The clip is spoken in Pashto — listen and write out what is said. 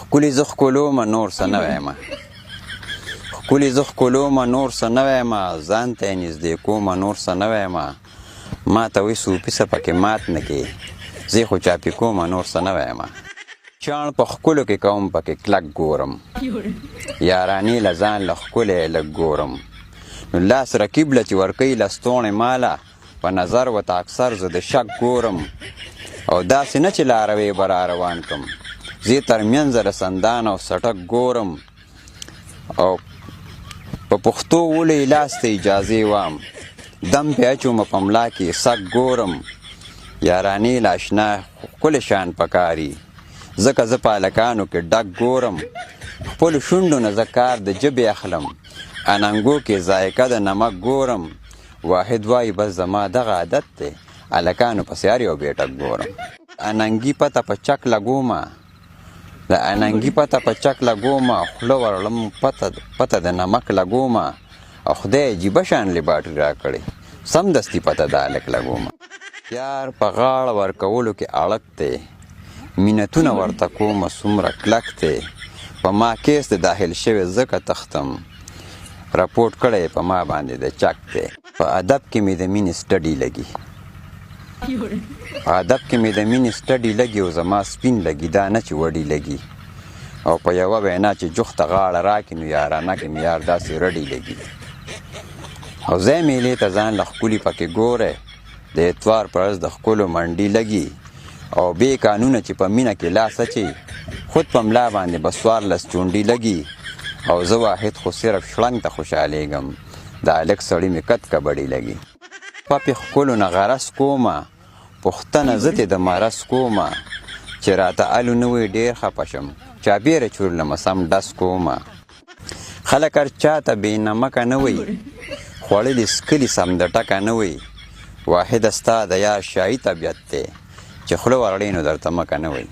ښکلي زه ښکلومه نور څه نه ویمه ښکلي زه ښکلومه نور څه نه ویمه ځان ته یې نږدې کومه نور څه نه ویمه ما ته وایي صوفي څه پکې مات نه کې زه یې خو چاپي کومه نور څه نه ویمه چاڼ په ښکلو کې کوم پکې کلک ګورم یارانې له ځان له ښکلی لږ ګورم نو لاس رقیب له چې ورکوي لستوڼې ماله په نظر ورته اکثر زه د شک ګورم او داسې نه چې لاروی به را روان کړم زه تر منځه د سندان او سټک ګورم او په پښتو ولې لاس ته اجازې وام دم پې اچومه په ملا کې سک ګورم یارانې له اشنا ښکلی شان پکاري ځکه زه په هلکانو کې ډک ګورم خپلو شونډو نه زه کار د ژبې اخلم اننګو کې ذایقه د نمک ګورم واحد وایي بس زما دغه عادت دی هلکانو پسې هر یو بیټک ګورم اننګي پته په چک لګومه د اننګي پته په چک لګومه خوله ورړم پته د نمک لګومه او خدای عجیبه شان لیباټري راکړې سمدستي پته د هلک لګومه یار په غاړه ورکولو کې اړک دی مینتونه ورته کومه څومره کلک دی په ما کیس د داخل شوی ځکه تختم راپورټ کړی په ما باندې د چک دی په ادب کې مې د مینې سټډي لګي په ادب کې مې د مینې سټډي لګي او زما سپین لګي دا نه چې وډي لګي او په یوه وینا چې جوخته غاړه راکړي نو یارانه کې مې یار داسې رډي لګي او ځای میلې ته ځان له ښکلي پکې ګوره د اتوار په ورځ د ښکلو منډي لګي او بې قانونه چې په مینه کې لاس اچي خود په ملا باندې به څوارلس چونډي لګي او زه واحد خو صرف شړنګ ته خوشحالېږم د هلک سړي مې کت کبډي لګي پپې ښکلو نه غرس کومه پوښتنه زه تې د مرس کومه چې راته الو نه وی ډېر خفه شم چاپېره چورلمه سم ډس کومه خلک هر چاته بې نمکه نه وی خوړلي څکلي سم د ټکه نه وی واحده ستا د یار شاهي طبیعت دی چې خوله ورړې نو درته مکه نه وی